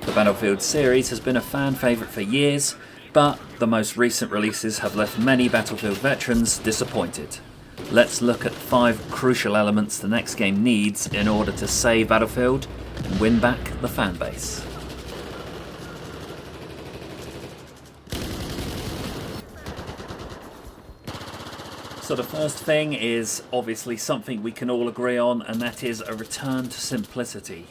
The Battlefield series has been a fan favourite for years, but the most recent releases have left many Battlefield veterans disappointed. Let's look at 5 crucial elements the next game needs in order to save Battlefield and win back the fan base. So the first thing is obviously something we can all agree on, and that is a return to simplicity.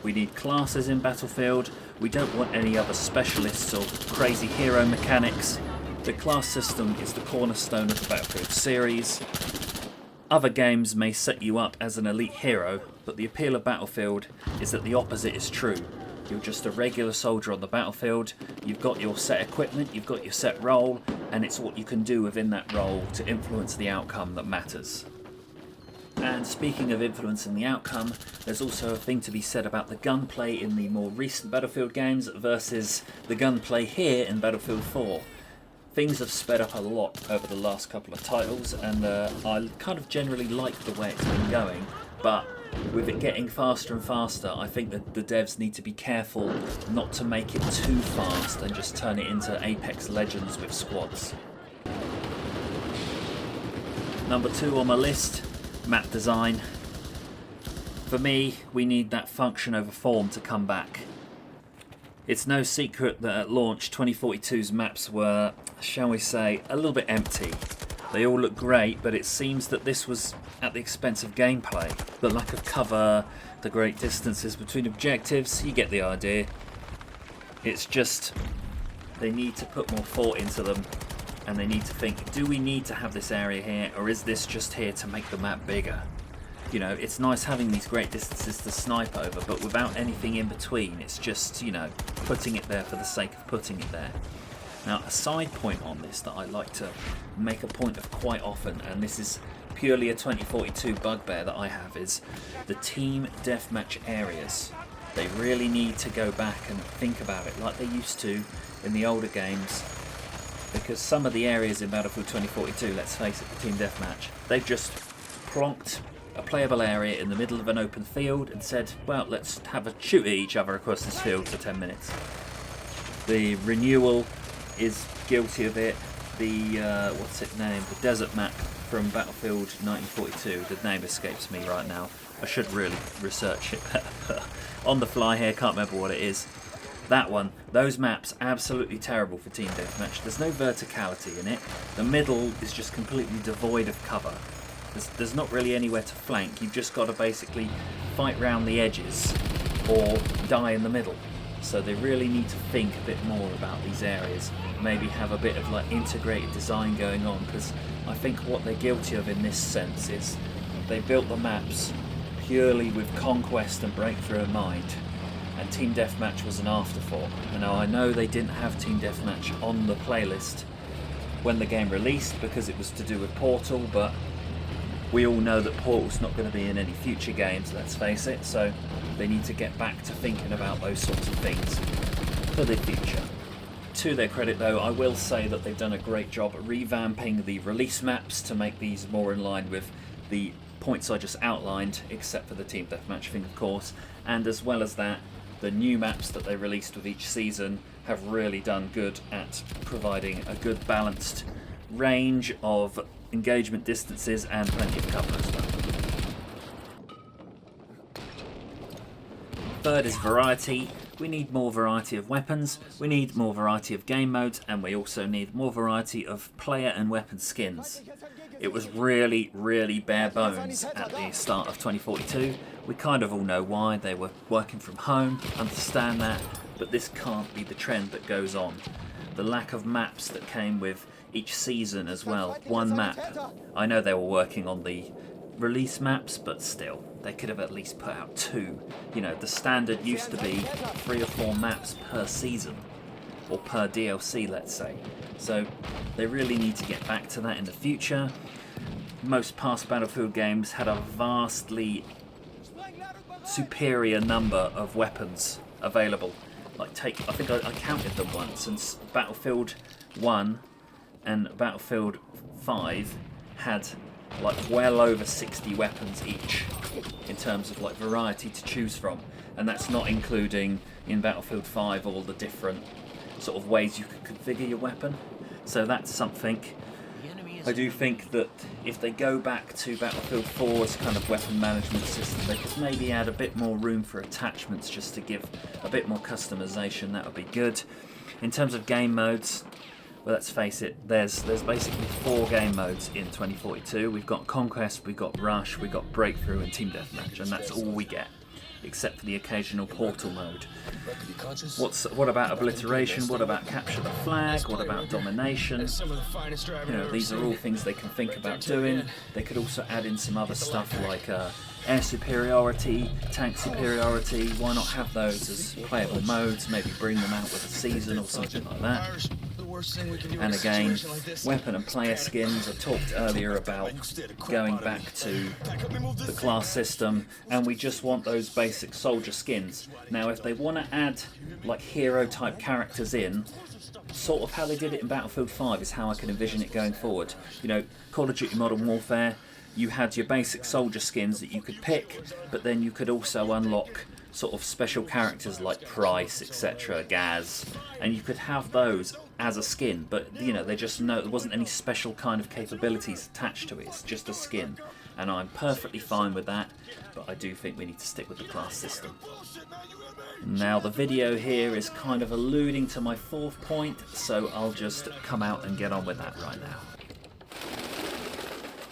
We need classes in Battlefield, we don't want any other specialists or crazy hero mechanics. The class system is the cornerstone of the Battlefield series. Other games may set you up as an elite hero, but the appeal of Battlefield is that the opposite is true. You're just a regular soldier on the battlefield, you've got your set equipment, you've got your set role, and it's what you can do within that role to influence the outcome that matters. And speaking of influencing the outcome, there's also a thing to be said about the gunplay in the more recent Battlefield games versus the gunplay here in Battlefield 4. Things have sped up a lot over the last couple of titles, and I kind of generally like the way it's been going, but with it getting faster and faster, I think that the devs need to be careful not to make it too fast and just turn it into Apex Legends with squads. Number 2 on my list, map design. For me, we need that function over form to come back. It's no secret that at launch 2042's maps were, shall we say, a little bit empty. They all look great, but it seems that this was at the expense of gameplay. The lack of cover, the great distances between objectives, you get the idea. It's just, they need to put more thought into them, and they need to think, do we need to have this area here, or is this just here to make the map bigger? You know, it's nice having these great distances to snipe over, but without anything in between, it's just, you know, putting it there for the sake of putting it there. Now, a side point on this that I like to make a point of quite often, and this is purely a 2042 bugbear that I have, is the team deathmatch areas. They really need to go back and think about it like they used to in the older games, because some of the areas in Battlefield 2042, let's face it, the team deathmatch, they've just plonked a playable area in the middle of an open field and said, well, let's have a shoot at each other across this field for 10 minutes. The Renewal is guilty of it. The, what's it named? The desert map from Battlefield 1942. The name escapes me right now. I should really research it better. On the fly here, can't remember what it is. That one, those maps, absolutely terrible for team deathmatch. There's no verticality in it. The middle is just completely devoid of cover. There's not really anywhere to flank. You've just got to basically fight round the edges or die in the middle. So they really need to think a bit more about these areas. Maybe have a bit of like integrated design going on, because I think what they're guilty of in this sense is they built the maps purely with conquest and breakthrough in mind, and team deathmatch was an afterthought. And now I know they didn't have team deathmatch on the playlist when the game released because it was to do with Portal, but we all know that Portal's not going to be in any future games, let's face it, so they need to get back to thinking about those sorts of things for the future. To their credit though, I will say that they've done a great job at revamping the release maps to make these more in line with the points I just outlined, except for the team deathmatch thing of course, and as well as that, the new maps that they released with each season have really done good at providing a good balanced range of engagement distances and plenty of cover as well. Third is variety. We need more variety of weapons, we need more variety of game modes, and we also need more variety of player and weapon skins. It was really, really bare bones at the start of 2042. We kind of all know why. They were working from home, understand that, but this can't be the trend that goes on. The lack of maps that came with each season as well. One map. I know they were working on the release maps, but still, they could have at least put out 2. You know, the standard used to be 3 or 4 maps per season, or per DLC, let's say. So they really need to get back to that in the future. Most past Battlefield games had a vastly superior number of weapons available. Like I think I counted them once, and Battlefield 1 and Battlefield 5 had like well over 60 weapons each in terms of like variety to choose from. And that's not including in Battlefield 5 all the different sort of ways you can configure your weapon. So that's something. I do think that if they go back to Battlefield 4's kind of weapon management system, they could maybe add a bit more room for attachments just to give a bit more customization. That would be good. In terms of game modes, well, let's face it, there's basically 4 game modes in 2042. We've got Conquest, we've got Rush, we've got Breakthrough and Team Deathmatch, and that's all we get, except for the occasional Portal mode. What about Obliteration? What about Capture the Flag? What about Domination? You know, these are all things they can think about doing. They could also add in some other stuff like air superiority, tank superiority. Why not have those as playable modes? Maybe bring them out with a season or something like that. And again, weapon and player skins. I talked earlier about going back to the class system, and we just want those basic soldier skins. Now if they want to add like hero type characters in, sort of how they did it in Battlefield 5 is how I can envision it going forward. You know, Call of Duty Modern Warfare, you had your basic soldier skins that you could pick, but then you could also unlock sort of special characters like Price, etc., Gaz, and you could have those as a skin, but you know, there wasn't any special kind of capabilities attached to it. It's just a skin, and I'm perfectly fine with that, but I do think we need to stick with the class system. Now the video here is kind of alluding to my 4th point, so I'll just come out and get on with that right now.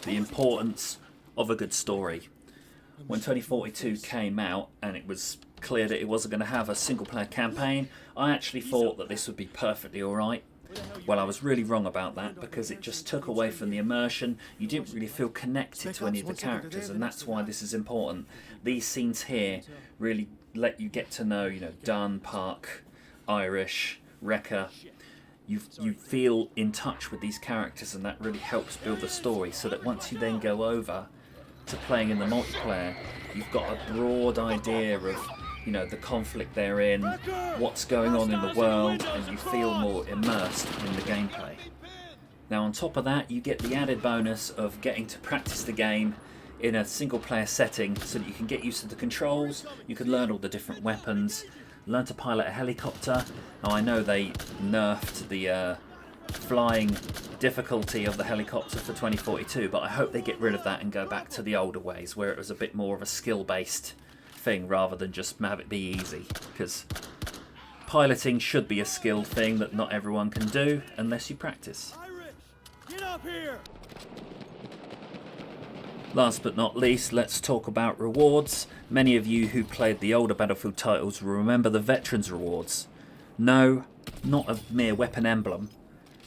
The importance of a good story. When 2042 came out and it was clear that it wasn't going to have a single player campaign, I actually thought that this would be perfectly alright. Well, I was really wrong about that, because it just took away from the immersion. You didn't really feel connected to any of the characters, and that's why this is important. These scenes here really let you get to know, you know, Dunn, Park, Irish, Wrecker. You feel in touch with these characters, and that really helps build the story, so that once you then go over to playing in the multiplayer, you've got a broad idea of, you know, the conflict they're in, what's going on in the world, and you feel more immersed in the gameplay. Now on top of that, you get the added bonus of getting to practice the game in a single player setting, so that you can get used to the controls, you can learn all the different weapons, learn to pilot a helicopter. Now I know they nerfed the flying difficulty of the helicopter for 2042, but I hope they get rid of that and go back to the older ways where it was a bit more of a skill-based thing rather than just have it be easy, because piloting should be a skill thing that not everyone can do unless you practice. Get up here! Last but not least, let's talk about rewards. Many of you who played the older Battlefield titles will remember the Veterans rewards. No, not a mere weapon emblem.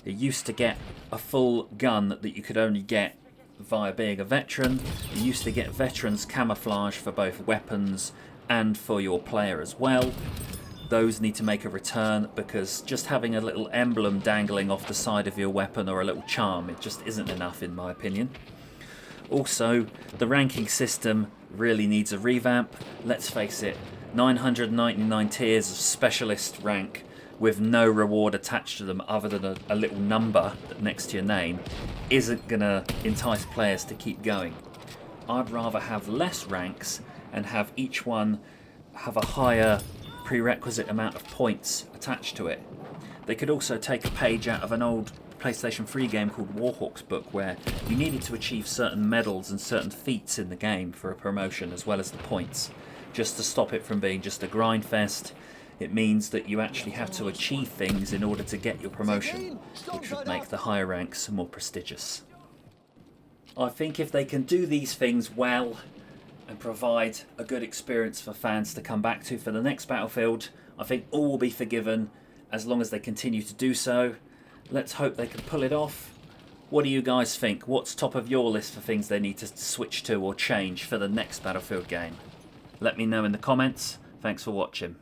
You used to get a full gun that you could only get via being a veteran. You used to get veterans camouflage for both weapons and for your player as well. Those need to make a return, because just having a little emblem dangling off the side of your weapon or a little charm, it just isn't enough in my opinion. Also, the ranking system really needs a revamp. Let's face it, 999 tiers of specialist rank with no reward attached to them other than a little number next to your name isn't going to entice players to keep going. I'd rather have less ranks and have each one have a higher prerequisite amount of points attached to it. They could also take a page out of an old PlayStation 3 game called Warhawk's Book, where you needed to achieve certain medals and certain feats in the game for a promotion as well as the points, just to stop it from being just a grind fest. It means that you actually have to achieve things in order to get your promotion, which would make the higher ranks more prestigious. I think if they can do these things well and provide a good experience for fans to come back to for the next Battlefield, I think all will be forgiven as long as they continue to do so. Let's hope they can pull it off. What do you guys think? What's top of your list for things they need to switch to or change for the next Battlefield game? Let me know in the comments. Thanks for watching.